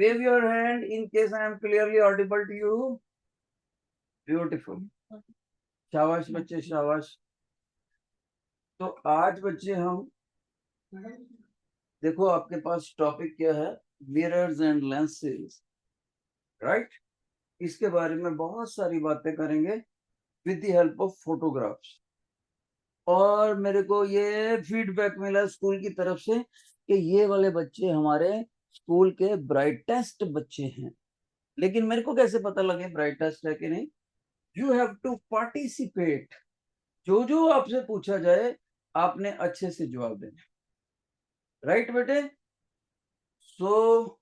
Wave your hand in case I am clearly audible to you. Beautiful. शाबाश बच्चे शाबाश। तो आज बच्चे हम देखो आपके पास टॉपिक क्या है, मिरर्स एंड लेंसेज, राइट। इसके बारे में बहुत सारी बातें करेंगे with the help of photographs. और मेरे को ये फीडबैक मिला स्कूल की तरफ से कि ये वाले बच्चे हमारे स्कूल के ब्राइटेस्ट बच्चे हैं। लेकिन मेरे को कैसे पता लगे ब्राइटेस्ट है कि नहीं? You have to participate. जो जो आपसे पूछा जाए आपने अच्छे से जवाब देना, राइट बेटे? So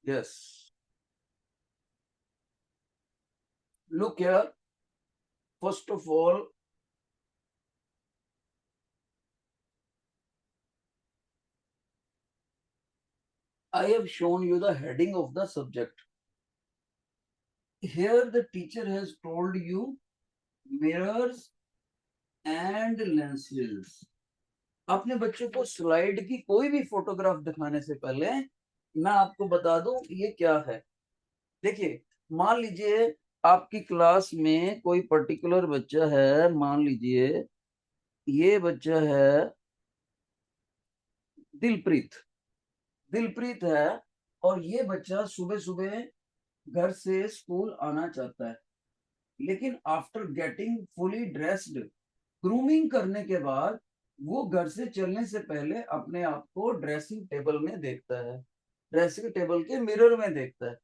yes, look here, first of all I have shown you the heading of the subject. Here the teacher has told you mirrors and lenses. अपने बच्चों को स्लाइड की कोई भी फोटोग्राफ दिखाने से पहले मैं आपको बता दूं ये क्या है। देखिए, मान लीजिए आपकी क्लास में कोई पर्टिकुलर बच्चा है, मान लीजिए ये बच्चा है दिलप्रीत। दिलप्रीत है और ये बच्चा सुबह सुबह घर से स्कूल आना चाहता है, लेकिन after getting fully dressed, grooming करने के बाद वो घर से चलने से पहले अपने आप को ड्रेसिंग टेबल में देखता है, ड्रेसिंग टेबल के मिरर में देखता है।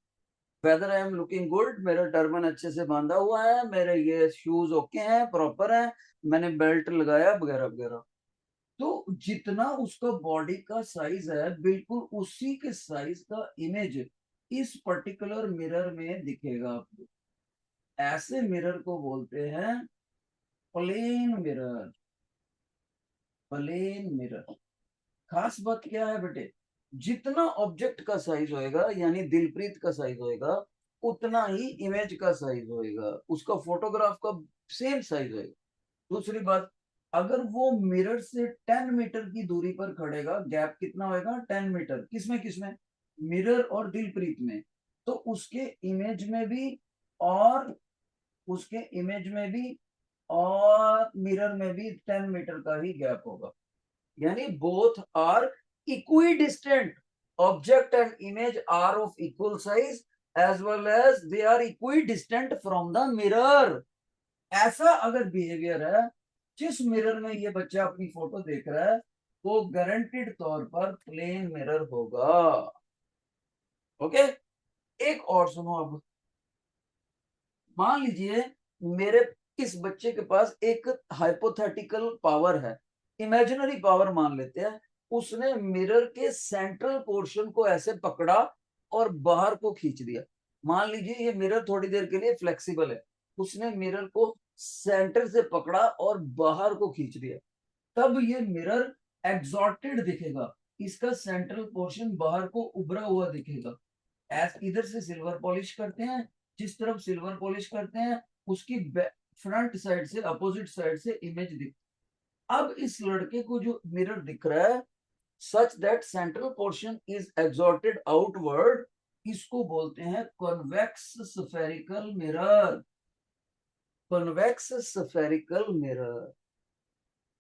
Whether I am looking good, मेरा टर्बन अच्छे से बांधा हुआ है, मेरे ये शूज ओके हैं, प्रॉपर है, मैंने बेल्ट लगाया वगैरह वगैरह। तो जितना उसका बॉडी का साइज है बिल्कुल उसी के साइज का इमेज इस पर्टिकुलर मिरर में दिखेगा आपको। ऐसे मिरर को बोलते हैं प्लेन मिरर। Plane mirror. खास बात क्या है बेटे, जितना ऑब्जेक्ट का साइज होएगा यानी दिलप्रीत का साइज होएगा उतना ही इमेज का साइज होएगा, उसका फोटोग्राफ का सेम साइज होएगा। दूसरी बात, अगर वो मिरर से 10 मीटर की दूरी पर खड़ेगा, गैप कितना होएगा? 10 मीटर। किसमें किसमें? मिरर और दिलप्रीत में। तो उसके इमेज में भी और उसके इमेज में भी और मिरर में भी 10 मीटर का ही गैप होगा, यानी both are equidistant. Object and image are of equal size as well as they are equidistant from the mirror. ऐसा अगर बिहेवियर है, जिस मिरर में ये बच्चा अपनी फोटो देख रहा है वो गारंटेड तौर पर प्लेन मिरर होगा। ओके, एक और सुनो। अब मान लीजिए मेरे इस बच्चे के पास एक हाइपोथेटिकल पावर है, इमेजिनरी पावर मान लेते हैं। उसने मिरर के सेंट्रल पोर्शन को ऐसे पकड़ा और बाहर को खींच दिया। मान लीजिए ये मिरर थोड़ी देर के लिए फ्लेक्सिबल है, उसने मिरर को सेंटर से पकड़ा और बाहर को खींच दिया, तब ये मिरर एग्जॉर्टेड दिखेगा, इसका सेंट्रल पोर्शन बाहर को उभरा हुआ दिखेगा। इधर से सिल्वर पॉलिश करते हैं, जिस तरफ सिल्वर पॉलिश करते हैं उसकी फ्रंट साइड से अपोजिट साइड से इमेज दिख। अब इस लड़के को जो मिरर दिख रहा है such that central portion is exhorted outward, इसको बोलते हैं convex spherical mirror. Convex spherical mirror.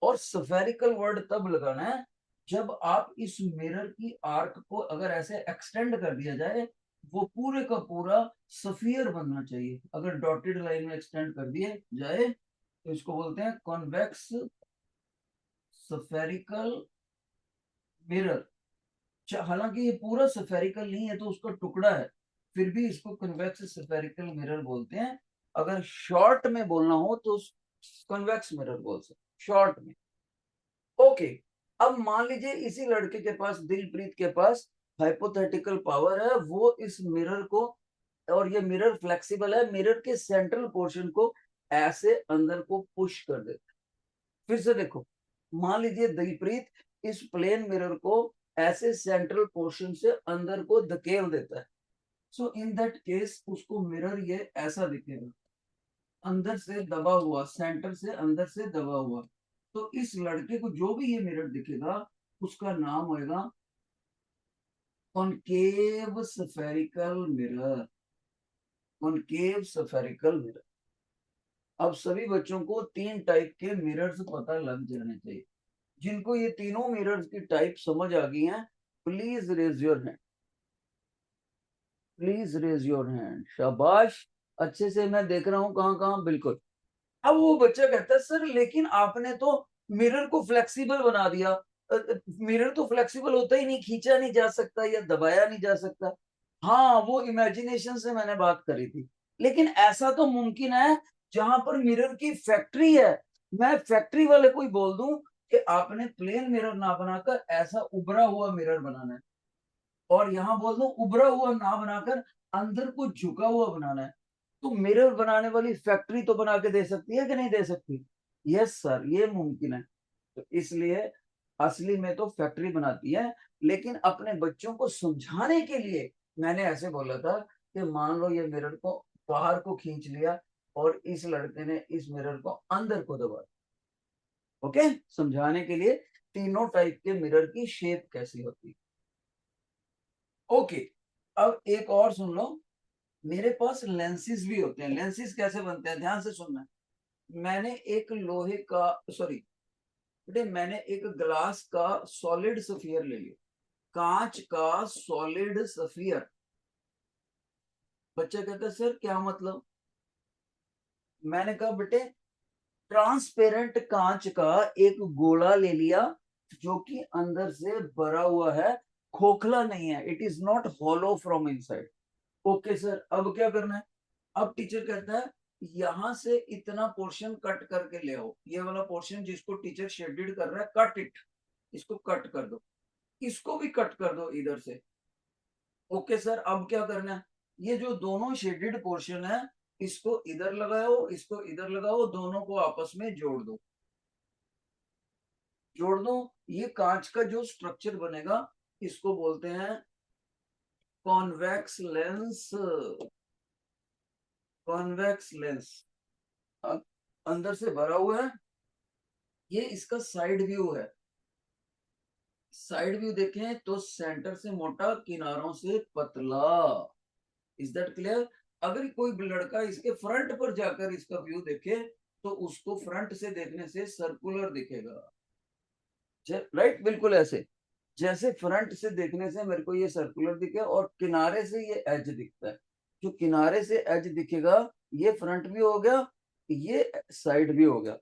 और स्फेरिकल वर्ड तब लगाना है जब आप इस मिरर की आर्क को अगर ऐसे एक्सटेंड कर दिया जाए, वो पूरे का पूरा सफियर बनना चाहिए। अगर डॉटेड लाइन में एक्सटेंड कर दिए जाए तो इसको बोलते हैं कॉन्वेक्स स्फेरिकल मिरर। हालांकि ये पूरा स्फेरिकल नहीं है तो उसका टुकड़ा है, फिर भी इसको कन्वेक्स स्फेरिकल मिरर बोलते हैं। अगर शॉर्ट में बोलना हो तो कन्वेक्स मिरर बोल सकते शॉर्ट में। ओके, अब मान लीजिए इसी लड़के के पास, दिलप्रीत के पास हाइपोथेटिकल पावर है, वो इस मिरर को, और ये मिरर फ्लेक्सिबल है, मिरर के सेंट्रल पोर्शन को ऐसे अंदर को पुश कर देता है। फिर से देखो, मान लीजिए दिलप्रीत इस प्लेन मिरर को ऐसे सेंट्रल पोर्शन से अंदर को धकेल देता है। सो इन दैट केस उसको मिरर ये ऐसा दिखेगा, अंदर से दबा हुआ, सेंटर से अंदर से दबा हुआ। तो इस लड़के को जो भी ये मिरर दिखेगा उसका नाम होगा concave spherical mirror, concave spherical mirror. अब सभी बच्चों को 3 टाइप के मिरर्स पता लग जाने चाहिए। जिनको ये तीनों मिरर्स की टाइप समझ आ गई है, please raise your hand, please raise your hand. शाबाश, अच्छे से मैं देख रहा हूँ कहाँ कहाँ, बिल्कुल। अब वो बच्चा कहता है सर लेकिन आपने तो मिरर को फ्लेक्सिबल बना दिया। मिरर तो फ्लेक्सिबल होता ही नहीं, खींचा नहीं जा सकता या दबाया नहीं जा सकता। हाँ, वो इमेजिनेशन से मैंने बात करी थी, लेकिन ऐसा तो मुमकिन है जहां पर मिरर की फैक्ट्री है। मैं फैक्ट्री वाले को ही बोल दूं कि आपने प्लेन मिरर ना बनाकर ऐसा उभरा हुआ मिरर बनाना है, और यहाँ बोल दूं उभरा हुआ ना बनाकर अंदर को झुका हुआ बनाना है, तो मिरर बनाने वाली फैक्ट्री तो बना के दे सकती है कि नहीं दे सकती? यस सर, ये मुमकिन है। तो इसलिए असली में तो फैक्ट्री बनाती है, लेकिन अपने बच्चों को समझाने के लिए मैंने ऐसे बोला था कि मान लो ये मिरर को बाहर को खींच लिया और इस लड़के ने इस मिरर को अंदर को दबा। ओके, समझाने के लिए तीनों टाइप के मिरर की शेप कैसी होती है। ओके, अब एक और सुन लो। मेरे पास लेंसेज भी होते हैं। लेंसेज कैसे बनते हैं, ध्यान से सुनना। मैंने एक लोहे का, सॉरी बेटे, मैंने एक ग्लास का सॉलिड सफियर ले लिया, कांच का सॉलिड सफियर। बच्चा कहता है सर क्या मतलब? मैंने कहा बेटे, ट्रांसपेरेंट कांच का एक गोला ले लिया जो कि अंदर से भरा हुआ है, खोखला नहीं है, it is not hollow from inside. Okay sir, अब क्या करना है? अब टीचर कहता है यहां से इतना पोर्शन कट करके ले आओ, ये वाला पोर्शन जिसको टीचर शेडेड कर रहा है, कट इट, इसको कट कर दो, इसको भी कट कर दो इधर से। ओके सर, अब क्या करना है? ये जो दोनों शेडेड पोर्शन है, इसको इधर लगाओ, इसको इधर लगाओ, दोनों को आपस में जोड़ दो, जोड़ दो। ये कांच का जो स्ट्रक्चर बनेगा, इसको बोलते हैं कॉन्वेक्स लेंस, कॉन्वेक्स लेंस। अंदर से भरा हुआ है, ये इसका साइड व्यू है। साइड व्यू देखें तो सेंटर से मोटा, किनारों से पतला। Is that clear? अगर कोई लड़का इसके फ्रंट पर जाकर इसका व्यू देखे तो उसको फ्रंट से देखने से सर्कुलर दिखेगा। राइट, बिल्कुल ऐसे जैसे फ्रंट से देखने से मेरे को ये सर्कुलर दिखे और किनारे से ये एज दिखता है। जो किनारे से एज दिखेगा, ये फ्रंट व्यू हो गया, ये साइड व्यू हो गया।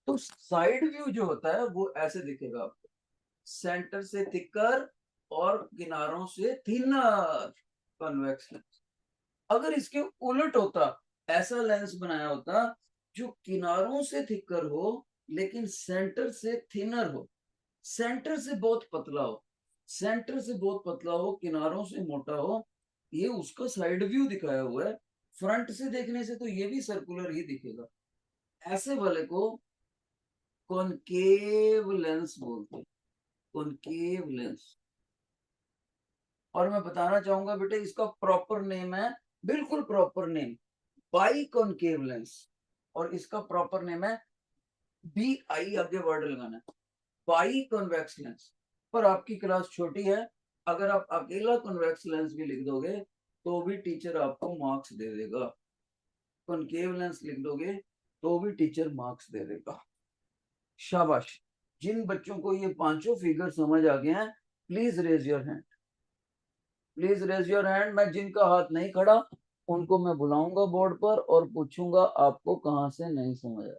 तो साइड व्यू जो होता है वो ऐसे दिखेगा आपको, सेंटर से थिकर और किनारों से थिनर, कन्वेक्स लेंस। अगर इसके उलट होता, ऐसा लेंस बनाया होता जो किनारों से थिकर हो लेकिन सेंटर से थिनर हो, सेंटर से बहुत पतला हो, सेंटर से बहुत पतला हो, किनारों से मोटा हो, ये उसका साइड व्यू दिखाया हुआ है। फ्रंट से देखने से तो ये भी सर्कुलर ही दिखेगा। ऐसे वाले को कॉनकेव लेंस बोलते हैं, कॉनकेव लेंस। और मैं बताना चाहूंगा बेटे, इसका प्रॉपर नेम है, बिल्कुल proper name, by concave lens. और इसका प्रॉपर नेम है, बी आई आगे वर्ड लगाना है, बाई कॉन्वेक्स लेंस। पर आपकी क्लास छोटी है, अगर आप अकेला कॉन्वेक्स लेंस भी लिख दोगे तो भी टीचर आपको मार्क्स दे देगा। कॉनकेव लेंस लिख दोगे तो भी टीचर मार्क्स दे देगा। शाबाश। जिन बच्चों को ये पांचों फिगर समझ आ गए हैं, please raise your hand, please raise your hand. मैं जिनका हाथ नहीं खड़ा उनको मैं बुलाऊंगा बोर्ड पर और पूछूंगा आपको कहाँ से नहीं समझ आया।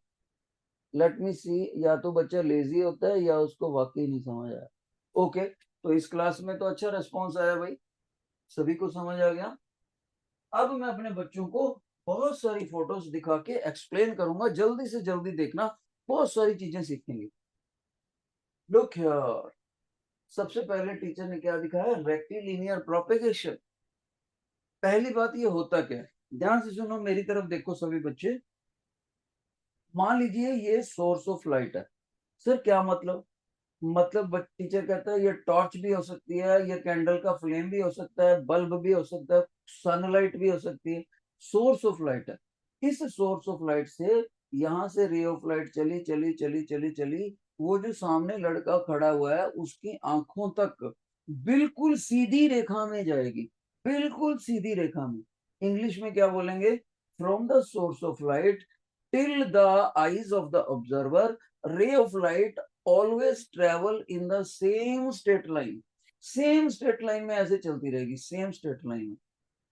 लेट मी सी, या तो बच्चा लेजी होता है या उसको वाकई नहीं समझ आया। ओके, तो इस क्लास में तो अच्छा रिस्पॉन्स आया भाई, सभी को समझ आ गया। अब मैं अपने बच्चों को बहुत सारी फोटोज दिखा के एक्सप्लेन करूंगा, जल्दी से जल्दी देखना, बहुत सारी चीजें सीखेंगे। लुक हियर, सबसे पहले टीचर ने क्या दिखाया, रेक्टिलिनियर प्रोपेगेशन। पहली बात, ये होता क्या है, ध्यान से सुनो, मेरी तरफ देखो सभी बच्चे। मान लीजिए ये सोर्स ऑफ लाइट है। सर क्या मतलब? मतलब टीचर कहता है ये टॉर्च भी हो सकती है, ये कैंडल का फ्लेम भी हो सकता है, बल्ब भी हो सकता है, सनलाइट भी हो सकती है। सोर्स ऑफ लाइट है। इस सोर्स ऑफ लाइट से यहां से रे ऑफ लाइट चली चली चली चली चली, वो जो सामने लड़का खड़ा हुआ है उसकी आंखों तक बिल्कुल सीधी रेखा में जाएगी, बिल्कुल सीधी रेखा में। इंग्लिश में क्या बोलेंगे? From the source of light till the eyes of the observer ray of light always travel in the same straight line. Same straight line में ऐसे चलती रहेगी, सेम स्ट्रेट लाइन में,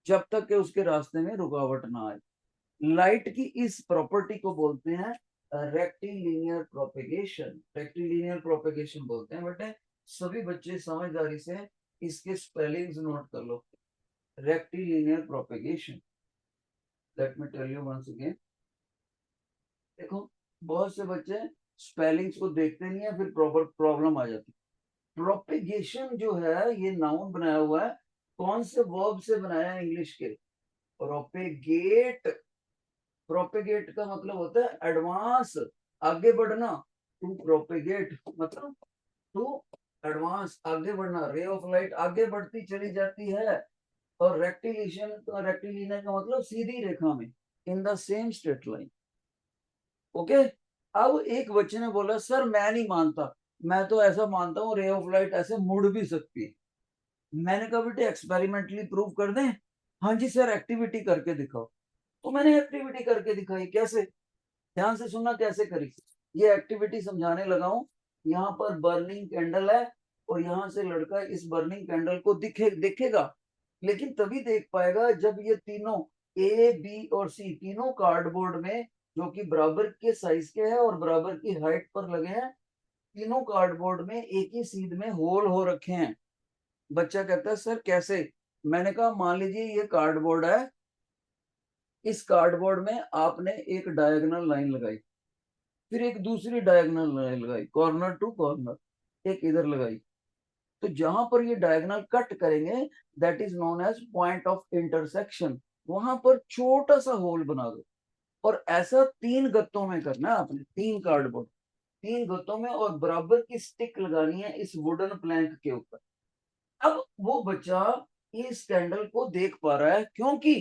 जब तक कि उसके रास्ते में रुकावट ना आए। लाइट की इस प्रॉपर्टी को बोलते हैं रेक्टिलिनियर प्रोपेगेशन। रेक्टिलिनियर प्रोपेगेशन बोलते हैं। बेटे सभी बच्चे समझदारी से इसके स्पेलिंग्स नोट कर लो। Rectilinear propagation, let me tell you once again. देखो बहुत से बच्चे स्पेलिंग्स को देखते नहीं है, फिर प्रॉब्लम आ जाती है। प्रोपेगेशन जो है ये नाउन बनाया हुआ है, कौन से वर्ब से बनाया है? इंग्लिश के प्रोपेगेट। प्रोपेगेट का मतलब होता है एडवांस, आगे बढ़ना। टू प्रोपेगेट मतलब टू एडवांस, आगे बढ़ना। रे ऑफ लाइट आगे बढ़ती चली जाती है। और रेक्टिलिनियर का मतलब सीधी रेखा में, इन the same straight line. Okay. अब एक बच्चे ने बोला सर मैं नहीं मानता, मैं तो ऐसा मानता हूँ रे ऑफ लाइट ऐसे मुड़ भी सकती है। मैंने कहा बेटे एक्सपेरिमेंटली प्रूव कर दें? हाँ जी सर, एक्टिविटी करके दिखाओ। तो मैंने एक्टिविटी करके दिखाई। कैसे? ध्यान से सुनना कैसे करी। ये एक्टिविटी समझाने लगा हूं। यहाँ पर बर्निंग कैंडल है और यहाँ से लड़का इस बर्निंग कैंडल को देखेगा, लेकिन तभी देख पाएगा जब ये तीनों ए बी और सी तीनों कार्डबोर्ड में, जो कि बराबर के साइज के हैं और बराबर की हाइट पर लगे हैं, तीनों कार्डबोर्ड में एक ही सीध में होल हो रखे हैं। बच्चा कहता है सर कैसे? मैंने कहा मान लीजिए ये कार्डबोर्ड है, इस कार्डबोर्ड में आपने एक डायगोनल लाइन लगाई, फिर एक दूसरी डायगोनल लाइन लगाई, कॉर्नर टू कॉर्नर, एक इधर लगाई। तो जहां पर ये डायगोनल कट करेंगे that is known as point of intersection. वहां पर छोटा सा होल बना दो। और ऐसा 3 गत्तों में करना है आपने, 3 कार्डबोर्ड, 3 गत्तों में, और बराबर की स्टिक लगानी है इस वुडन प्लैंक के ऊपर। अब वो बच्चा इस कैंडल को देख पा रहा है क्योंकि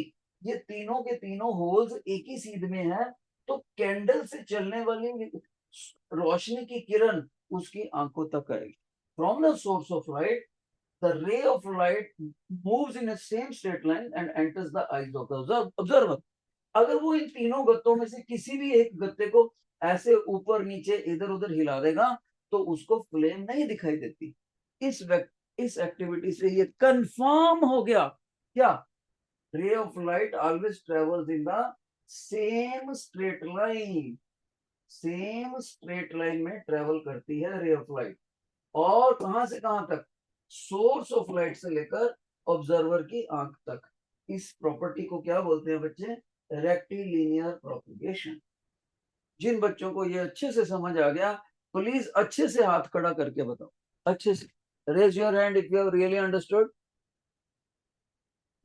ये तीनों के तीनों होल्स एक ही सीध में है। तो कैंडल से चलने वाली रोशनी की किरण उसकी आंखों तक आएगी। From the source of light the ray of light moves in a same straight line and enters the eyes of the observer। अगर वो इन तीनों गत्तों में से किसी भी एक गत्ते को ऐसे ऊपर नीचे इधर उधर हिला देगा तो उसको फ्लेम नहीं दिखाई देती। इस एक्टिविटी से ये कंफर्म हो गया क्या? Ray of light always travels in the same straight line. Same straight line में ट्रेवल करती है रे ऑफ लाइट। और कहां से कहां तक? सोर्स ऑफ लाइट से लेकर ऑब्जर्वर की आंख तक। इस प्रॉपर्टी को क्या बोलते हैं बच्चे? Rectilinear propagation. जिन बच्चों को ये अच्छे से समझ आ गया प्लीज अच्छे से हाथ खड़ा करके बताओ, अच्छे से। Raise your hand if you have really understood.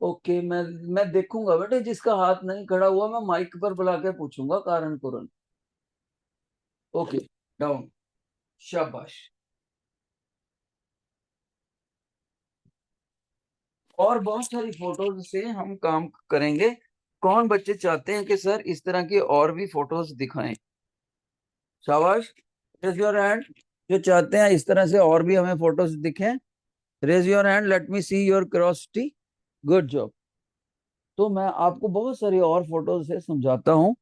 Okay, मैं देखूंगा बेटे, जिसका हाथ नहीं खड़ा हुआ मैं माइक पर बुला के पूछूंगा कारण तुरंत। ओके, डाउन, शाबाश। और बहुत सारी फोटोज से हम काम करेंगे। कौन बच्चे चाहते हैं कि सर इस तरह की और भी फोटोज दिखाएं? शाबाश, रेज योर हैंड। जो चाहते हैं इस तरह से और भी हमें फोटोज दिखें, raise your hand, let me see your curiosity. Good job. तो मैं आपको बहुत सारी और फोटोज से समझाता हूँ।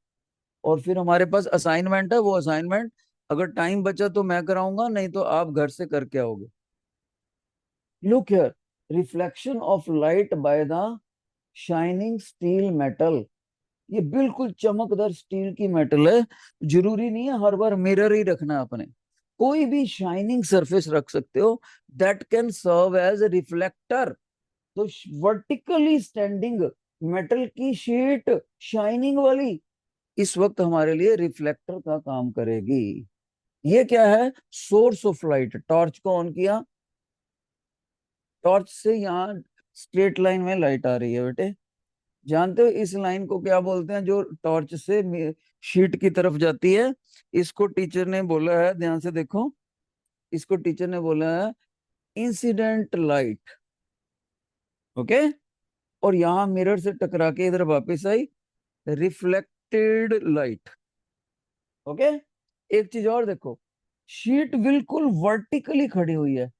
और फिर हमारे पास असाइनमेंट है, वो असाइनमेंट अगर टाइम बचा तो मैं कराऊंगा, नहीं तो आप घर से करके आओगे। Look here, reflection of light by the shining steel metal. ये बिल्कुल चमकदार स्टील की मेटल है। जरूरी नहीं है हर बार मिरर ही रखना अपने, कोई भी शाइनिंग सरफेस रख सकते हो that can serve as reflector. तो वर्टिकली स्टैंडिंग मेटल की शीट शाइनिंग वाली इस वक्त हमारे लिए रिफ्लेक्टर का काम करेगी। ये क्या है? Source of light. टॉर्च को ऑन किया, टॉर्च से यहाँ स्ट्रेट लाइन में लाइट आ रही है बेटे। जानते हो इस लाइन को क्या बोलते हैं जो टॉर्च से शीट की तरफ जाती है? इसको टीचर ने बोला है, ध्यान से देखो, इसको टीचर ने बोला है इंसिडेंट लाइट। ओके। और यहाँ मिरर से टकरा के इधर वापस आई, रिफ्लेक्टेड लाइट। ओके। एक चीज और देखो, शीट बिल्कुल वर्टिकली खड़ी हुई है,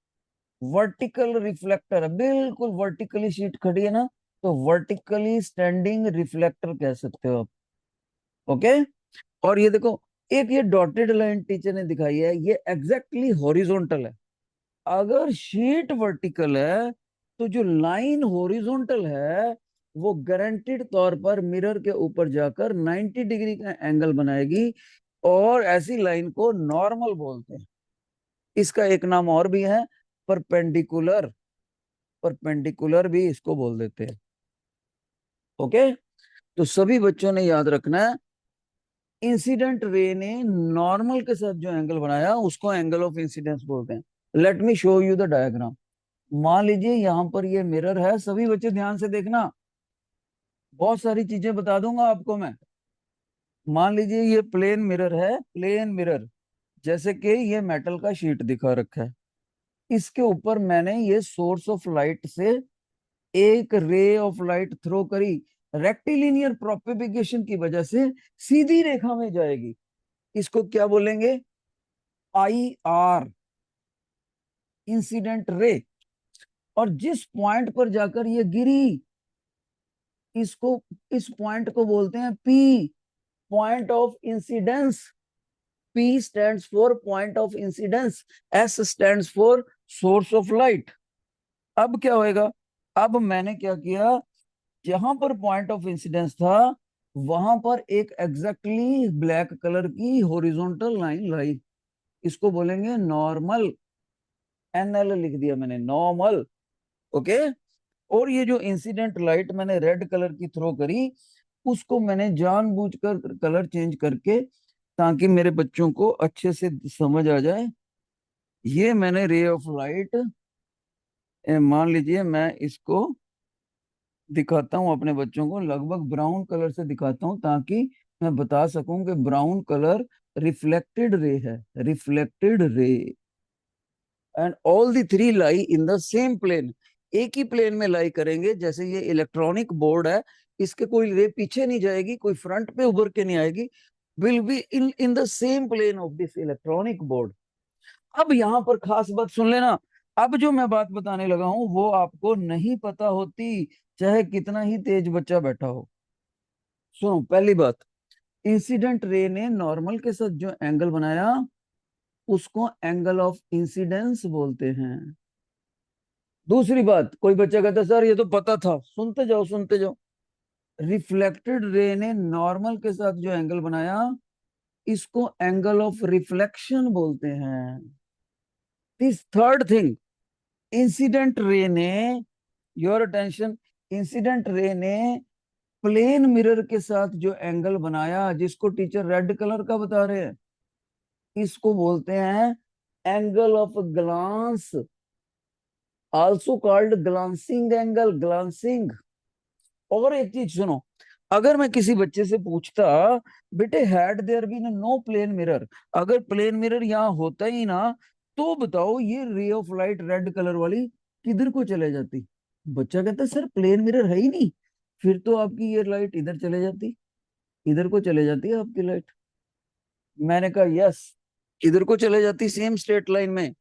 वर्टिकल रिफ्लेक्टर है, बिल्कुल वर्टिकली शीट खड़ी है ना, तो वर्टिकली स्टैंडिंग रिफ्लेक्टर कह सकते हो आप। ओके। और ये देखो, एक ये डॉटेड लाइन टीचर ने दिखाई है, ये एग्जैक्टली हॉरिजॉन्टल है। अगर शीट वर्टिकल है तो जो लाइन हॉरिजॉन्टल है वो गारंटेड तौर पर मिरर के ऊपर जाकर 90 डिग्री का एंगल बनाएगी, और ऐसी लाइन को नॉर्मल बोलते हैं। इसका एक नाम और भी है, परपेंडिकुलर। परपेंडिकुलर भी इसको बोल देते हैं। ओके। तो सभी बच्चों ने याद रखना है, इंसिडेंट रे ने नॉर्मल के साथ जो एंगल बनाया उसको एंगल ऑफ इंसिडेंस बोलते हैं। Let me show you the diagram. मान लीजिए यहाँ पर ये मिरर है, सभी बच्चे ध्यान से देखना, बहुत सारी चीजें बता दूंगा आपको मैं। मान लीजिए ये प्लेन मिरर है, प्लेन मिरर, जैसे कि ये मेटल का शीट दिखा रखा है। इसके ऊपर मैंने ये सोर्स ऑफ लाइट से एक रे ऑफ लाइट थ्रो करी, रेक्टिलिनियर प्रोपेगेशन की वजह से सीधी रेखा में जाएगी। इसको क्या बोलेंगे? I R, incident ray. और जिस पॉइंट पर जाकर ये गिरी, इसको, इस पॉइंट को बोलते हैं P, point of incidence. P stands for point of incidence, S stands for source of light। अब क्या होएगा? अब मैंने क्या किया, जहां पर पॉइंट ऑफ इंसिडेंस था वहां पर एक एग्जैक्टली ब्लैक कलर की हॉरिजॉन्टल लाइन लाई, इसको बोलेंगे नॉर्मल। NL लिख दिया मैंने, नॉर्मल। ओके। और ये जो इंसिडेंट लाइट मैंने रेड कलर की थ्रो करी, उसको मैंने जानबूझकर कलर चेंज करके, ताकि मेरे बच्चों को अच्छे से समझ आ जाए। ये मैंने रे ऑफ लाइट, मान लीजिए मैं इसको दिखाता हूँ अपने बच्चों को, लगभग ब्राउन कलर से दिखाता हूँ ताकि मैं बता सकूं कि ब्राउन कलर रिफ्लेक्टेड रे है, reflected ray. And all the three lie in the same plane, एक ही प्लेन में लाई करेंगे। जैसे ये इलेक्ट्रॉनिक बोर्ड है, इसके कोई रे पीछे नहीं जाएगी, कोई फ्रंट पे उभर के नहीं आएगी, will be in in the same plane of this electronic board. अब यहाँ पर खास बात सुन लेना, अब जो मैं बात बताने लगा हूं वो आपको नहीं पता होती, चाहे कितना ही तेज बच्चा बैठा हो। सुनो, पहली बात, इंसिडेंट रे ने नॉर्मल के साथ जो एंगल बनाया उसको एंगल ऑफ इंसिडेंस बोलते हैं। दूसरी बात, कोई बच्चा कहता है सर ये तो पता था, सुनते जाओ सुनते जाओ। रिफ्लेक्टेड रे ने नॉर्मल के साथ जो एंगल बनाया इसको एंगल ऑफ रिफ्लेक्शन बोलते हैं। This third thing, incident ray ने, योर अटेंशन, इंसिडेंट रे ने प्लेन मिरर के साथ जो एंगल बनाया, जिसको टीचर रेड कलर का बता रहे हैं, इसको बोलते हैं angle of glance, also called glancing angle, glancing. और एक चीज सुनो, अगर मैं किसी बच्चे से पूछता, बेटे had there been no plane mirror, अगर प्लेन मिरर यहाँ होता ही ना, तो बताओ ये ray of light red colour वाली किधर को चले जाती? बच्चा कहता सर प्लेन मिरर है ही नहीं, फिर तो आपकी ये लाइट इधर चले जाती, इधर को चले जाती है आपकी लाइट। मैंने कहा यस, इधर को चले जाती सेम स्ट्रेट लाइन में।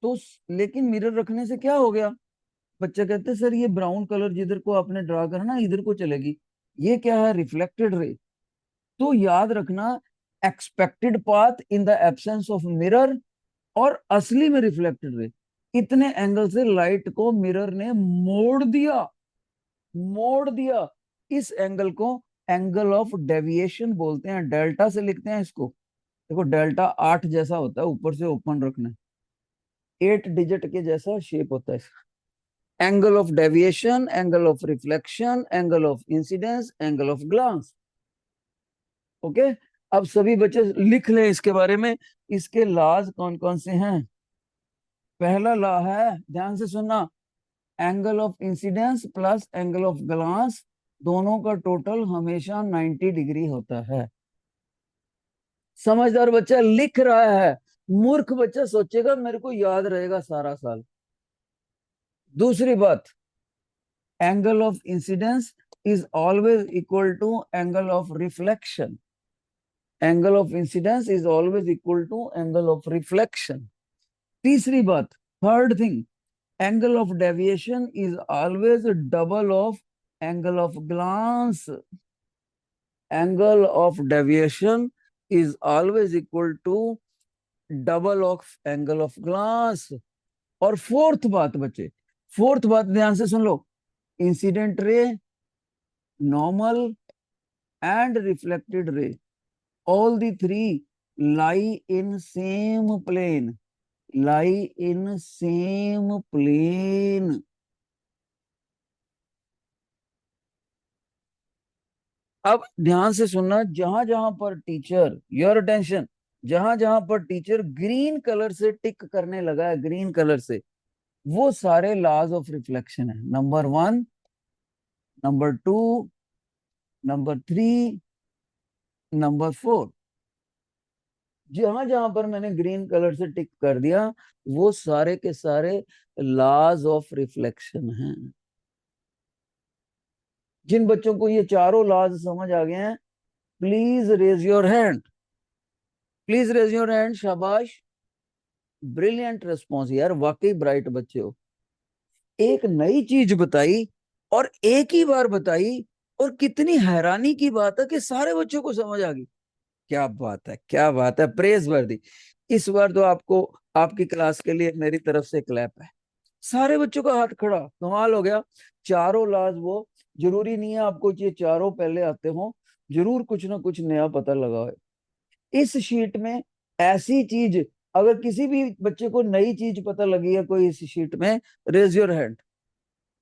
तो लेकिन मिरर रखने से क्या हो गया? बच्चा कहते सर ये ब्राउन कलर जिधर को आपने ड्रा करा ना इधर को चलेगी, ये क्या है? रिफ्लेक्टेड रे। तो याद रखना, expected path in the absence of mirror और असली में रिफ्लेक्टेड रे, इतने एंगल से लाइट को मिरर ने मोड़ दिया, मोड़ दिया। इस एंगल को एंगल ऑफ डेविएशन बोलते हैं, डेल्टा से लिखते हैं इसको। देखो डेल्टा 8 जैसा होता है, ऊपर से ओपन रखना, 8 डिजिट के जैसा शेप होता है। Angle of deviation, angle of reflection, angle of incidence, angle of glance. Okay. अब सभी बच्चे लिख लें इसके बारे में, इसके लॉज कौन कौन से हैं। पहला लॉ है, ध्यान से सुनना, angle of incidence plus angle of glance, दोनों का टोटल हमेशा 90 डिग्री होता है। समझदार बच्चा लिख रहा है, मूर्ख बच्चा सोचेगा मेरे को याद रहेगा सारा साल। दूसरी बात, angle of incidence is always equal to angle of reflection, angle of incidence is always equal to angle of reflection. तीसरी बात, third thing, angle of deviation is always double of angle of glance. Angle of deviation is always equal to double of angle of glass. और fourth बात बच्चे, fourth बात ध्यान से सुन लो, incident ray, normal and reflected ray, all the three lie in same plane, lie in same plane। अब ध्यान से सुनना, जहां जहां पर टीचर, योर अटेंशन, जहां जहां पर टीचर ग्रीन कलर से टिक करने लगा है, ग्रीन कलर से, वो सारे लॉज ऑफ रिफ्लेक्शन है। Number 1, number 2, number 3, number 4। जहां जहां पर मैंने ग्रीन कलर से टिक कर दिया, वो सारे के सारे लॉज ऑफ रिफ्लेक्शन हैं। जिन बच्चों को ये चारों लॉज समझ आ गए हैं, please raise your hand, please raise your hand. शाबाश, ब्रिलियंट रिस्पॉन्स यार, वाकई ब्राइट बच्चे हो। एक नई चीज बताई और एक ही बार बताई, और कितनी हैरानी की बात है कि सारे बच्चों को समझ आ गई। क्या बात है, क्या बात है, प्रेज वर्दी। इस बार तो आपको, आपकी क्लास के लिए मेरी तरफ से क्लैप है। सारे बच्चों का हाथ खड़ा, कमाल हो गया। चारों लाज वो, जरूरी नहीं है आपको ये चारों पहले आते हो, जरूर कुछ ना कुछ नया पता लगा है इस शीट में। ऐसी चीज, अगर किसी भी बच्चे को नई चीज पता लगी है कोई इस शीट में, रेज योर हैंड।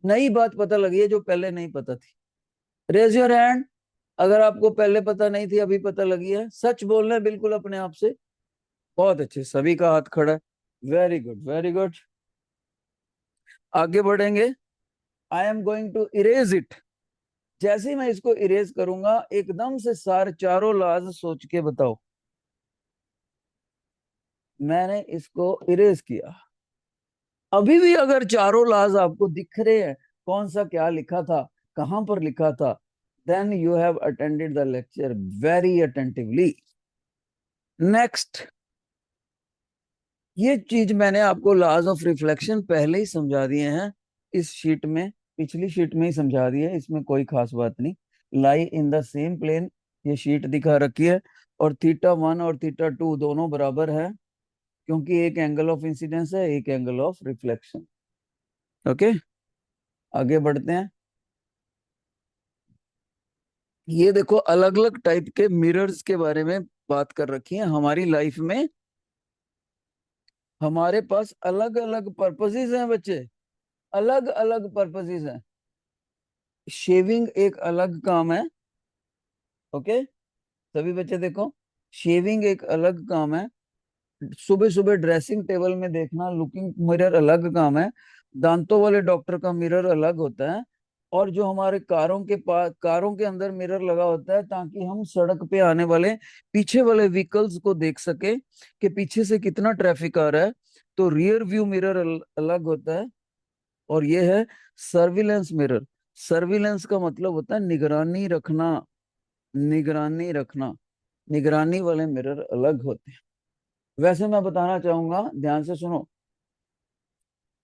नई बात पता लगी है जो पहले नहीं पता थी, रेज योर हैंड। अगर आपको पहले पता नहीं थी, अभी पता लगी है, सच बोलना है बिल्कुल अपने आप से। बहुत अच्छे, सभी का हाथ खड़ा है। Very good, very good. आगे बढ़ेंगे। I am going to erase it. जैसे ही मैं इसको इरेज करूंगा, एकदम से सारे चारों लाज सोच के बताओ। मैंने इसको इरेज किया, अभी भी अगर चारों लाज आपको दिख रहे हैं, कौन सा क्या लिखा था, कहां पर लिखा था, then you have attended the lecture very attentively. Next, ये चीज मैंने आपको लॉज ऑफ रिफ्लेक्शन पहले ही समझा दिए हैं इस शीट में, पिछली शीट में ही समझा दिए, इसमें कोई खास बात नहीं। लाई इन द सेम प्लेन, ये शीट दिखा रखी है, और θ1 और θ2 दोनों बराबर है, क्योंकि एक एंगल ऑफ इंसिडेंस है, एक एंगल ऑफ रिफ्लेक्शन। ओके, आगे बढ़ते हैं। ये देखो, अलग अलग टाइप के मिरर्स के बारे में बात कर रखी है। हमारी लाइफ में हमारे पास अलग अलग पर्पसेस हैं बच्चे, अलग अलग पर्पसेस हैं। शेविंग एक अलग काम है। ओके, सभी बच्चे देखो, शेविंग एक अलग काम है। सुबह सुबह ड्रेसिंग टेबल में देखना, लुकिंग मिरर अलग काम है। दांतों वाले डॉक्टर का मिरर अलग होता है। और जो हमारे कारों के पास, कारों के अंदर मिरर लगा होता है, ताकि हम सड़क पे आने वाले पीछे वाले व्हीकल्स को देख सके कि पीछे से कितना ट्रैफिक आ रहा है। तो रियर व्यू मिरर अलग होता है। और ये है सर्विलेंस मिरर। सर्विलेंस का मतलब होता है निगरानी रखना, निगरानी रखना। निगरानी वाले मिरर अलग होते हैं। वैसे मैं बताना चाहूंगा, ध्यान से सुनो,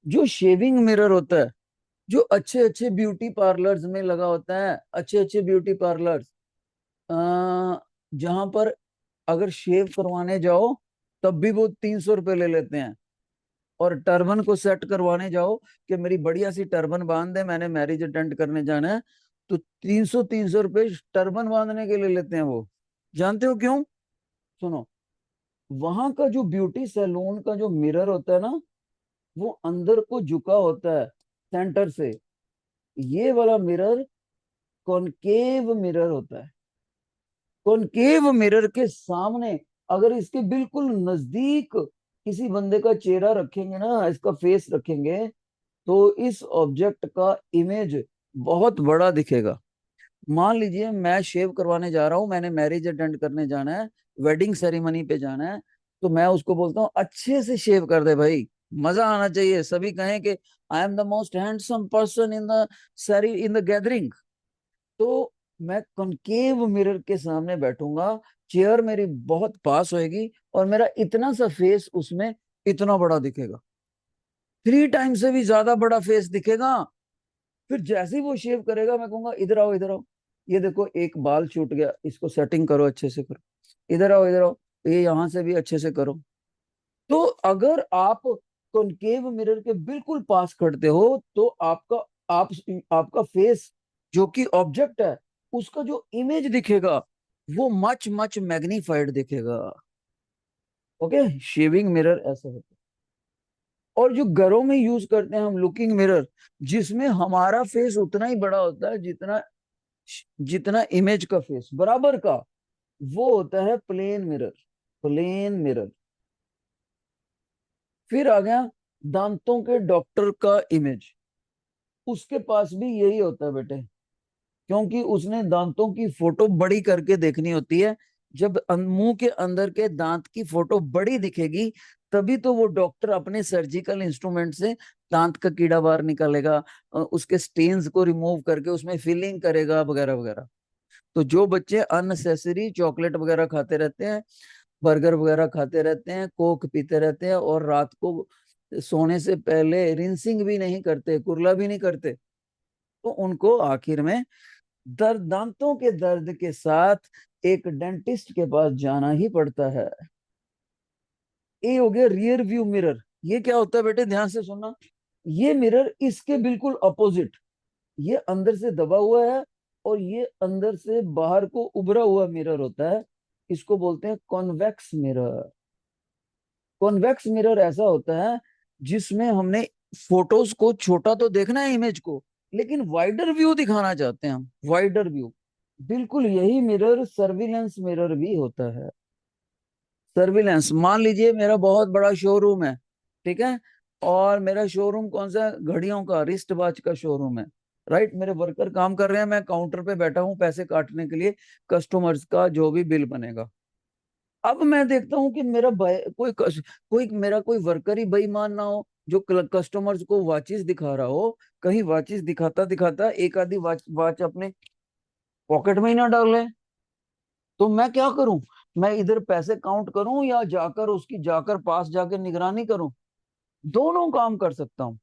जो शेविंग मिरर होता है, जो अच्छे अच्छे ब्यूटी पार्लर्स में लगा होता है, अच्छे अच्छे ब्यूटी पार्लर्स, जहां पर अगर शेव करवाने जाओ तब भी वो 300 रुपये ले लेते हैं। और टर्बन को सेट करवाने जाओ कि मेरी बढ़िया सी टर्बन बांध दे, मैंने मैरिज अटेंड करने जाना है, तो 300 रुपये टर्बन बांधने के लिए लेते हैं वो। जानते हो क्यों? सुनो, वहां का जो ब्यूटी सैलून का जो मिरर होता है ना, वो अंदर को झुका होता है सेंटर से। ये वाला मिरर कॉनकेव मिरर होता है। कॉनकेव मिरर के सामने अगर इसके बिल्कुल नजदीक किसी बंदे का चेहरा रखेंगे ना, इसका फेस रखेंगे, तो इस ऑब्जेक्ट का इमेज बहुत बड़ा दिखेगा। मान लीजिए मैं शेव करवाने जा रहा हूँ, मैंने मैरिज अटेंड करने जाना है, वेडिंग सेरेमनी पे जाना है, तो मैं उसको बोलता हूँ अच्छे से शेव कर दे भाई, मजा आना चाहिए, सभी कहें कि I am the most handsome person in the सरी इन द गैदरिंग। तो मैं कॉनकेव मिरर के सामने बैठूंगा, चेयर मेरी बहुत पास होएगी, और मेरा इतना सा फेस उसमें इतना बड़ा दिखेगा। 3 टाइम से भी ज्यादा बड़ा फेस दिखेगा। फिर जैसे ही वो शेव करेगा, मैं कहूंगा इधर आओ इधर आओ, ये देखो एक बाल छूट गया, इसको सेटिंग करो, अच्छे से करो, इधर आओ इधर आओ, ये यहां से भी अच्छे से करो। तो अगर आप कॉनकेव मिरर के बिल्कुल पास खड़ते हो तो आप आपका फेस जो कि ऑब्जेक्ट है, उसका जो इमेज दिखेगा वो मच मच मैग्नीफाइड दिखेगा। ओके, शेविंग मिरर ऐसा होता है। और जो घरों में यूज करते हैं हम लुकिंग मिरर, जिसमें हमारा फेस उतना ही बड़ा होता है जितना जितना इमेज का फेस बराबर का, वो होता है प्लेन मिरर। Plane mirror. फिर आ गया दांतों के डॉक्टर का इमेज। उसके पास भी यही होता है बेटे, क्योंकि उसने दांतों की फोटो बड़ी करके देखनी होती है। जब मुंह के अंदर के दांत की फोटो बड़ी दिखेगी, तभी तो वो डॉक्टर अपने सर्जिकल इंस्ट्रूमेंट से दांत का कीड़ा बाहर निकालेगा, उसके स्टेन्स को रिमूव करके उसमें फिलिंग करेगा वगैरह वगैरह। तो जो बच्चे अननेसेसरी चॉकलेट वगैरह खाते रहते हैं, बर्गर वगैरह खाते रहते हैं, कोक पीते रहते हैं, और रात को सोने से पहले रिंसिंग भी नहीं करते, कुरला भी नहीं करते, तो उनको आखिर में दर्द, दांतों के दर्द के साथ एक डेंटिस्ट के पास जाना ही पड़ता है। ये हो गया रियर व्यू मिरर। ये क्या होता है बेटे, ध्यान से सुनना। ये मिरर इसके बिल्कुल अपोजिट, ये अंदर से दबा हुआ है और ये अंदर से बाहर को उभरा हुआ मिरर होता है। इसको बोलते हैं कॉन्वेक्स मिरर। कॉन्वेक्स मिरर ऐसा होता है जिसमें हमने फोटोज को छोटा तो देखना है इमेज को, लेकिन वाइडर व्यू दिखाना चाहते हैं हम, वाइडर व्यू। बिल्कुल यही मिरर सर्विलेंस मिरर भी होता है। सर्विलेंस, मान लीजिए मेरा बहुत बड़ा शोरूम है, ठीक है, और मेरा शोरूम कौन सा है? घड़ियों का, रिस्ट वॉच का शोरूम है। राइट, मेरे वर्कर काम कर रहे हैं, मैं काउंटर पे बैठा हूँ पैसे काटने के लिए, कस्टमर्स का जो भी बिल बनेगा। अब मैं देखता हूँ कि कोई मेरा कोई वर्कर ही बेईमान ना हो, जो कस्टमर्स को वॉचेस दिखा रहा हो, कहीं वॉचेस दिखाता दिखाता एक आधी वॉच वॉच अपने पॉकेट में ही ना डाल ले। तो मैं क्या करूं? मैं इधर पैसे काउंट करूं या जाकर उसकी जाकर पास जाकर निगरानी करूं? दोनों काम कर सकता हूं।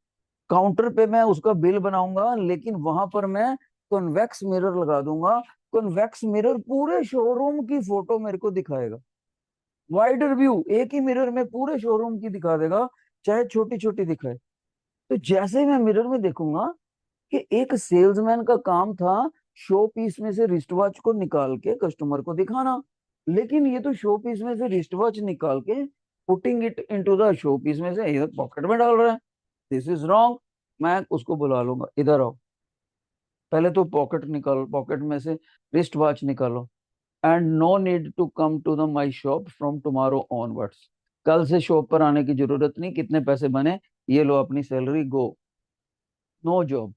काउंटर पे मैं उसका बिल बनाऊंगा, लेकिन वहां पर मैं कॉन्वेक्स मिरर लगा दूंगा। कॉन्वेक्स मिरर पूरे शोरूम की फोटो मेरे को दिखाएगा। वाइडर व्यू एक ही मिरर में पूरे शोरूम की दिखा देगा, चाहे छोटी छोटी दिखाए। तो जैसे ही मैं मिरर में देखूंगा कि एक सेल्समैन का काम था शो पीस में से रिस्ट वॉच को निकाल के कस्टमर को दिखाना, लेकिन ये तो शो पीस में से रिस्ट वॉच निकाल के putting it into the show piece में से इधर पॉकेट में डाल रहा है। This is wrong. मैं उसको बुला लूंगा, इधर आओ, पहले तो पॉकेट निकालो, पॉकेट में से रिस्ट वॉच निकालो, and no need to come to the my shop from tomorrow onwards. कल से शॉप पर आने की जरूरत नहीं, कितने पैसे बने, ये लो अपनी सैलरी, गो, नो जॉब।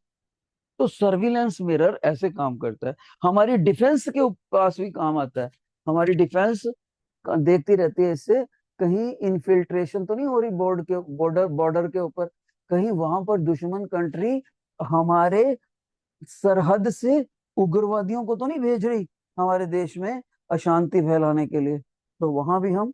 तो सर्विलेंस मिरर ऐसे काम करता है। हमारी डिफेंस के पास भी काम आता है। हमारी डिफेंस देखती रहती है इससे, कहीं इन्फिल्ट्रेशन तो नहीं हो रही बॉर्डर बॉर्डर के ऊपर, कहीं वहां पर दुश्मन कंट्री हमारे सरहद से उग्रवादियों को तो नहीं भेज रही हमारे देश में अशांति फैलाने के लिए। तो वहां भी हम,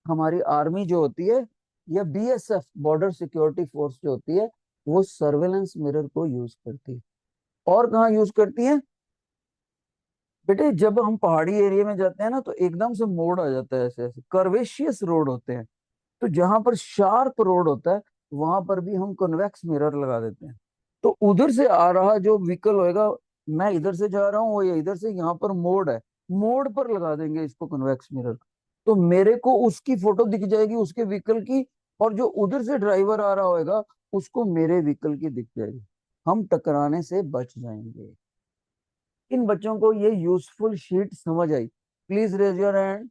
हमारी आर्मी जो होती है या बीएसएफ बॉर्डर सिक्योरिटी फोर्स जो होती है, वो सर्वेलेंस मिरर को यूज करती है। और कहाँ यूज करती है बेटे? जब हम पहाड़ी एरिया में जाते हैं ना, तो एकदम से मोड़ आ जाता है, ऐसे ऐसे कर्वेशियस रोड होते हैं। तो जहां पर शार्प रोड होता है, वहां पर भी हम कन्वेक्स मिरर लगा देते हैं। तो उधर से आ रहा जो व्हीकल होएगा, मैं इधर से जा रहा हूँ, वो ये इधर से, यहाँ पर मोड़ है, मोड़ पर लगा देंगे इसको कन्वेक्स मिरर। तो मेरे को उसकी फोटो दिख जाएगी, उसके व्हीकल की, और जो उधर से ड्राइवर आ रहा होगा उसको मेरे व्हीकल की दिख जाएगी। हम टकराने से बच जाएंगे। इन बच्चों को ये यूजफुल शीट समझ आई? प्लीज रेज योर हैंड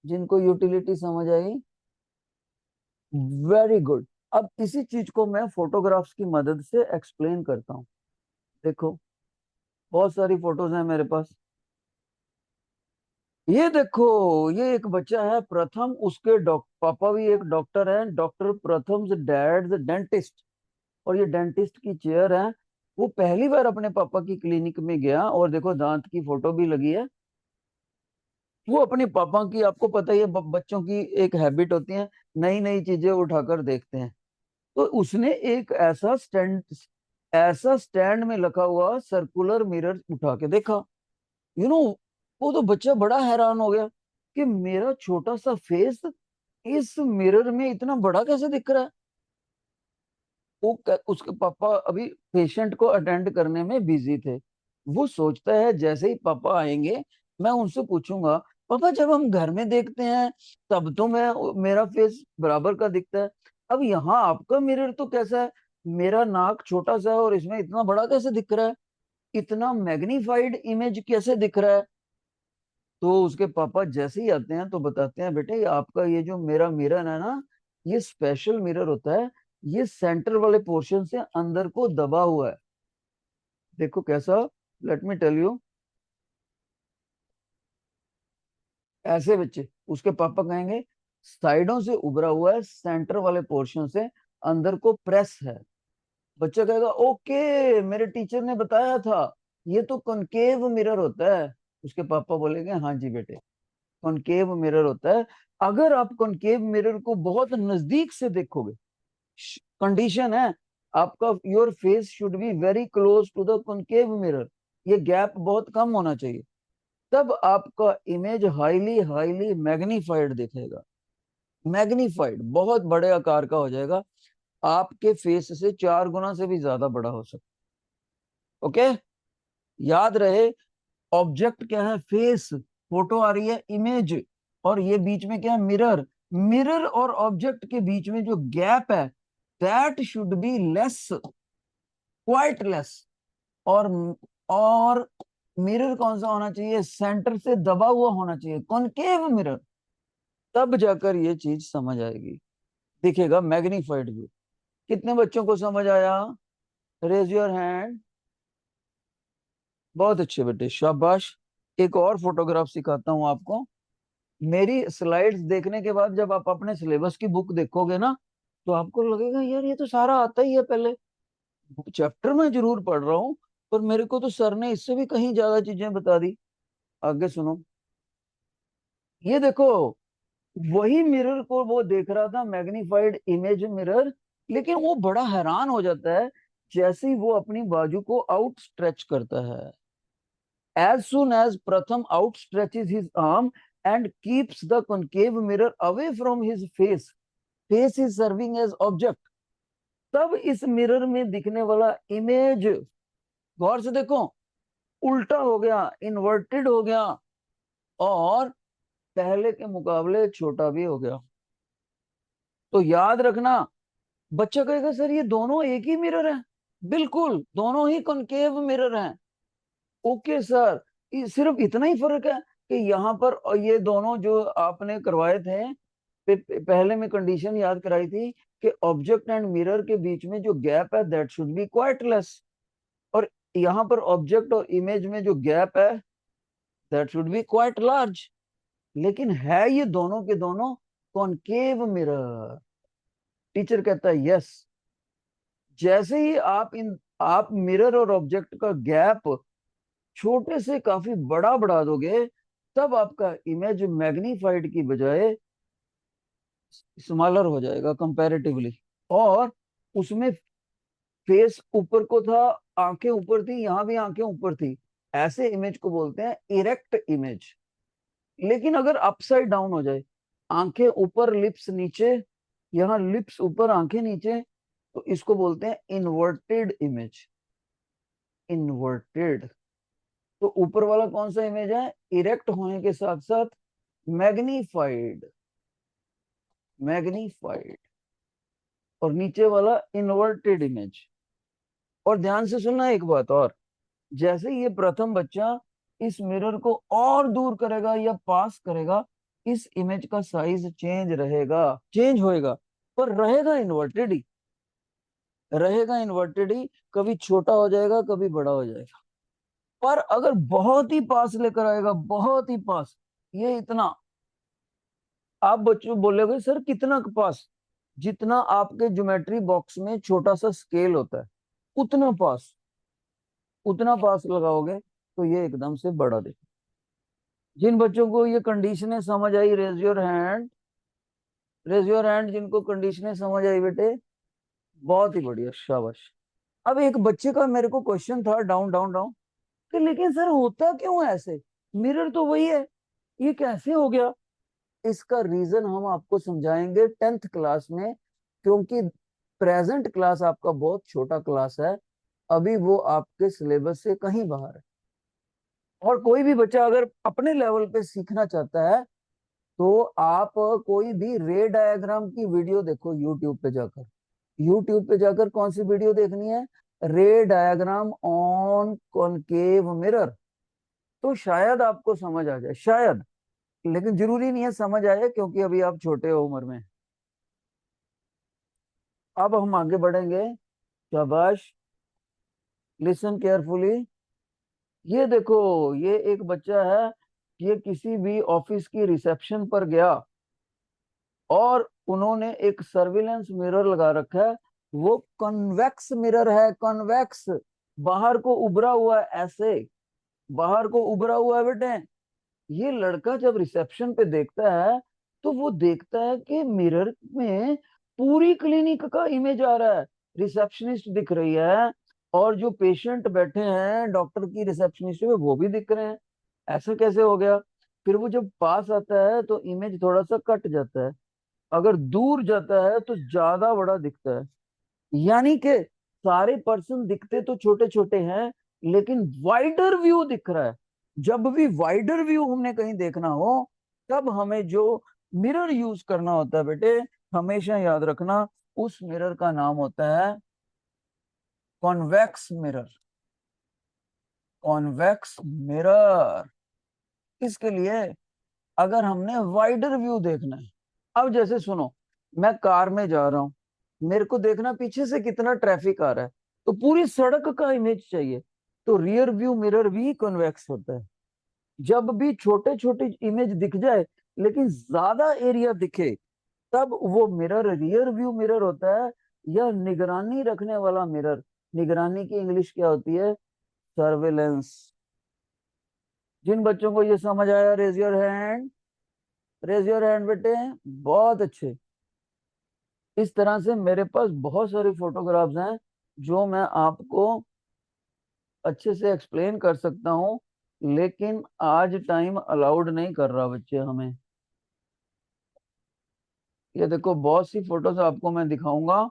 जिनको यूटिलिटी समझ आई। Very good. अब इसी चीज को मैं फोटोग्राफ्स की मदद से एक्सप्लेन करता हूँ। देखो, बहुत सारी फोटोज हैं मेरे पास। ये देखो, ये एक बच्चा है प्रथम, उसके पापा भी एक डॉक्टर है, डॉक्टर प्रथम डैड डेंटिस्ट, और ये डेंटिस्ट की चेयर है। वो पहली बार अपने पापा की क्लिनिक में गया, और देखो दांत की फोटो भी लगी है। वो अपने पापा की, आपको पता ही है बच्चों की एक हैबिट होती है, नई नई चीजें उठाकर देखते हैं। तो उसने एक ऐसा स्टैंड में रखा हुआ सर्कुलर मिरर उठा के देखा। यू नो वो तो बच्चा बड़ा हैरान हो गया कि मेरा छोटा सा फेस इस मिरर में इतना बड़ा कैसे दिख रहा है। उसके पापा अभी पेशेंट को अटेंड करने में बिजी थे। वो सोचता है जैसे ही पापा आएंगे मैं उनसे पूछूंगा, पापा जब हम घर में देखते हैं तब तो मेरा फेस बराबर का दिखता है, अब यहाँ आपका मिरर तो कैसा है, मेरा नाक छोटा सा है और इसमें इतना बड़ा कैसे दिख रहा है, इतना मैग्नीफाइड इमेज कैसे दिख रहा है। तो उसके पापा जैसे ही आते हैं तो बताते हैं, बेटे आपका ये जो मेरा मिरर है ना, ये स्पेशल मिरर होता है, ये सेंटर वाले पोर्शन से अंदर को दबा हुआ है। देखो कैसा, लेट मी टेल यू। ऐसे बच्चे उसके पापा कहेंगे साइडों से उभरा हुआ है, सेंटर वाले पोर्शन से अंदर को प्रेस है। बच्चा कहेगा ओके मेरे टीचर ने बताया था, ये तो कॉनकेव मिरर होता है। उसके पापा बोलेंगे हाँ जी बेटे, कॉनकेव मिरर होता है। अगर आप कॉनकेव मिरर को बहुत नजदीक से देखोगे, कंडीशन है आपका your face should be very close to the concave mirror, ये गैप बहुत कम होना चाहिए, तब आपका इमेज हाईली हाईली मैग्नीफाइड दिखेगा। मैग्नीफाइड बहुत बड़े आकार का हो जाएगा, आपके फेस से 4 गुना से भी ज्यादा बड़ा हो सकता। ओके, याद रहे ऑब्जेक्ट क्या है, फेस, फोटो आ रही है इमेज, और ये बीच में क्या है, मिरर। मिरर और ऑब्जेक्ट के बीच में जो गैप है that should be less, quite less. और और मिरर कौन सा होना चाहिए, सेंटर से दबा हुआ होना चाहिए, कॉनकेव मिरर। तब जाकर ये चीज समझ आएगी, दिखेगा मैग्नीफाइड व्यू। कितने बच्चों को समझ आया, रेज योर हैंड। बहुत अच्छे बेटे, शाबाश। एक और फोटोग्राफ सिखाता हूँ आपको। मेरी स्लाइड्स देखने के बाद जब आप अपने सिलेबस की बुक देखोगे ना, तो आपको लगेगा यार ये तो सारा आता ही है, पहले चैप्टर में जरूर पढ़ रहा हूँ पर मेरे को तो सर ने इससे भी कहीं ज्यादा चीजें बता दी। आगे सुनो, ये देखो, वही मिरर को वो देख रहा था, मैग्नीफाइड इमेज मिरर, लेकिन वो बड़ा हैरान हो जाता है जैसे ही वो अपनी बाजू को आउट स्ट्रेच करता है। As soon as Pratham outstretches his arm and keeps the concave mirror away from his face is serving as object, तब इस मिरर में दिखने वाला इमेज, गौर से देखो, उल्टा हो गया, इन्वर्टेड हो गया, और पहले के मुकाबले छोटा भी हो गया। तो याद रखना, बच्चा कहेगा सर ये दोनों एक ही मिरर है, बिल्कुल दोनों ही कॉनकेव मिरर हैं। ओके सर, सिर्फ इतना ही फर्क है कि यहाँ पर ये दोनों जो आपने करवाए थे, पहले में कंडीशन याद कराई थी कि ऑब्जेक्ट एंड मिरर के बीच में जो गैप है that should be quite less, और यहाँ पर ऑब्जेक्ट और इमेज में जो गैप है that should be quite large. लेकिन है ये दोनों के दोनों कॉनकेव मिरर। टीचर कहता है यस। जैसे ही आप मिरर और ऑब्जेक्ट का गैप छोटे से काफी बड़ा बढ़ा दोगे, तब आपका इमेज मैग्नीफाइड की बजाय स्मॉलर हो जाएगा कंपैरेटिवली। और उसमें फेस ऊपर को था, आंखें ऊपर थी, यहां भी आंखें ऊपर थी, ऐसे इमेज को बोलते हैं इरेक्ट इमेज। लेकिन अगर अपसाइड डाउन हो जाए, आंखें ऊपर लिप्स नीचे, यहाँ लिप्स ऊपर आंखें नीचे, तो इसको बोलते हैं इन्वर्टेड इमेज। इन्वर्टेड। तो ऊपर वाला कौन सा इमेज है, इरेक्ट होने के साथ साथ मैग्नीफाइड, मैग्नीफाइड, और नीचे वाला इन्वर्टेड इमेज। और ध्यान से सुनना एक बात और, जैसे ये प्रथम बच्चा इस मिरर को और दूर करेगा या पास करेगा, इस इमेज का साइज चेंज रहेगा, चेंज होएगा, पर रहेगा इन्वर्टेड ही, रहेगा इन्वर्टेड ही, कभी छोटा हो जाएगा कभी बड़ा हो जाएगा। पर अगर बहुत ही पास लेकर आएगा, बहुत ही पास, ये इतना, आप बच्चों बोलोगे सर कितना पास, जितना आपके ज्योमेट्री बॉक्स में छोटा सा स्केल होता है उतना पास, उतना पास लगाओगे तो ये एकदम से बड़ा दिखे। जिन बच्चों को ये कंडीशनें समझ आई, raise your hand, raise your hand जिनको कंडीशनें समझ आई बेटे। बहुत ही बढ़िया, शाबाश। अब एक बच्चे का मेरे को क्वेश्चन था, डाउन डाउन डाउन, कि लेकिन सर होता क्यों है ऐसे, मिरर तो वही है, ये कैसे हो गया। इसका रीजन हम आपको समझाएंगे 10th क्लास में, क्योंकि प्रेजेंट क्लास आपका बहुत छोटा क्लास है, अभी वो आपके सिलेबस से कहीं बाहर है। और कोई भी बच्चा अगर अपने लेवल पे सीखना चाहता है, तो आप कोई भी रे डायग्राम की वीडियो देखो यूट्यूब पे जाकर। यूट्यूब पे जाकर कौन सी वीडियो देखनी है, रे डायग्राम ऑन कॉनकेव मिरर, तो शायद आपको समझ आ जाए, शायद। लेकिन जरूरी नहीं है समझ आए, क्योंकि अभी आप छोटे हो उम्र में। अब हम आगे बढ़ेंगे। शाबाश, लिसन केयरफुली। ये देखो, ये एक बच्चा है, ये किसी भी ऑफिस की रिसेप्शन पर गया और उन्होंने एक सर्विलेंस मिरर लगा रखा है। वो कॉन्वेक्स मिरर है, कॉन्वेक्स, बाहर को उभरा हुआ है ऐसे, बाहर को उभरा हुआ है बेटे। ये लड़का जब रिसेप्शन पे देखता है, तो वो देखता है कि मिरर में पूरी क्लिनिक का इमेज आ रहा है, रिसेप्शनिस्ट दिख रही है, और जो पेशेंट बैठे हैं डॉक्टर की रिसेप्शनिस्ट में वो भी दिख रहे हैं। ऐसा कैसे हो गया। फिर वो जब पास आता है तो इमेज थोड़ा सा कट जाता है, अगर दूर जाता है तो ज्यादा बड़ा दिखता है। यानी कि सारे पर्सन दिखते तो छोटे छोटे हैं, लेकिन वाइडर व्यू दिख रहा है। जब भी वाइडर व्यू हमने कहीं देखना हो, तब हमें जो मिरर यूज करना होता है बेटे, हमेशा याद रखना, उस मिरर का नाम होता है कॉन्वेक्स मिरर। कॉन्वेक्स मिरर इसके लिए, अगर हमने वाइडर व्यू देखना है। अब जैसे सुनो, मैं कार में जा रहा हूं, मेरे को देखना पीछे से कितना ट्रैफिक आ रहा है, तो पूरी सड़क का इमेज चाहिए, तो रियर व्यू मिरर भी कन्वेक्स होता है। जब भी छोटे छोटे इमेज दिख जाए लेकिन ज्यादा एरिया दिखे, तब वो मिरर रियर व्यू मिरर होता है, या निगरानी रखने वाला मिरर। निगरानी की इंग्लिश क्या होती है, सर्वेलेंस। जिन बच्चों को ये समझ आया, raise your hand, raise your hand बेटे, बहुत अच्छे। इस तरह से मेरे पास बहुत सारी फोटोग्राफ्स हैं, जो मैं आपको अच्छे से एक्सप्लेन कर सकता हूँ, लेकिन आज टाइम अलाउड नहीं कर रहा बच्चे हमें। ये देखो बहुत सी फोटोज आपको मैं दिखाऊंगा।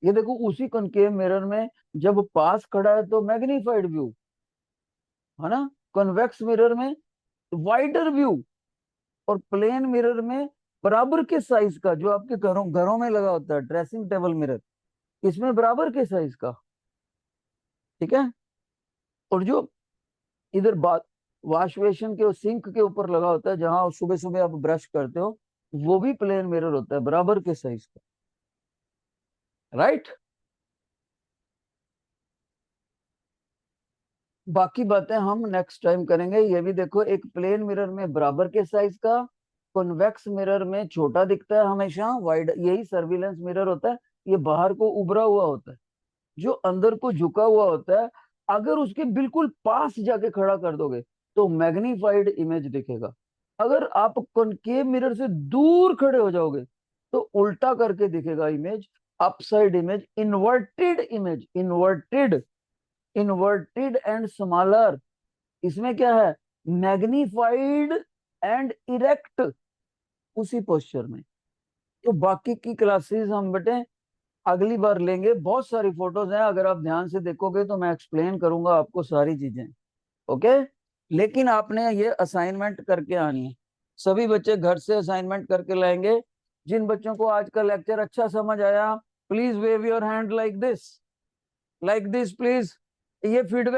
ये देखो उसी कनकेव मिरर में, जब पास खड़ा है तो मैग्नीफाइड व्यू, है ना। कन्वेक्स मिरर में वाइडर व्यू, और प्लेन मिरर में बराबर के साइज का, जो आपके घरों घरों में लगा होता है ड्रेसिंग टेबल मिरर, इसमें बराबर के साइज का, ठीक है। और जो इधर बात वॉश बेसिन के सिंक के ऊपर लगा होता है, जहां सुबह सुबह आप ब्रश करते हो, वो भी प्लेन मिरर होता है बराबर के साइज का, राइट। बाकी बातें हम नेक्स्ट टाइम करेंगे। ये भी देखो, एक प्लेन मिरर में बराबर के साइज का, कॉन्वेक्स मिरर में छोटा दिखता है हमेशा, वाइड, यही सर्विलेंस मिरर होता है। ये बाहर को उभरा हुआ होता है, जो अंदर को झुका हुआ होता है। अगर उसके बिल्कुल पास जाके खड़ा कर दोगे, तो मैग्नीफाइड इमेज दिखेगा। अगर आप कॉनकेव मिरर से दूर खड़े हो जाओगे, तो उल्टा करके दिखेगा image, upside image, inverted image, inverted, inverted and smaller. इसमें क्या है, मैग्नीफाइड एंड इरेक्ट, उसी पोस्चर में। तो बाकी की क्लासेस हम बेटे अगली बार लेंगे। बहुत सारी फोटोज हैं, अगर आप ध्यान से देखोगे तो मैं एक्सप्लेन करूंगा आपको सारी चीजें, ओके। लेकिन आपने ये असाइनमेंट करके आनी है, सभी बच्चे घर से असाइनमेंट करके लाएंगे। जिन बच्चों को आज का लेक्चर अच्छा समझ आया, please wave your hand like this, like this please. ये फीडबैक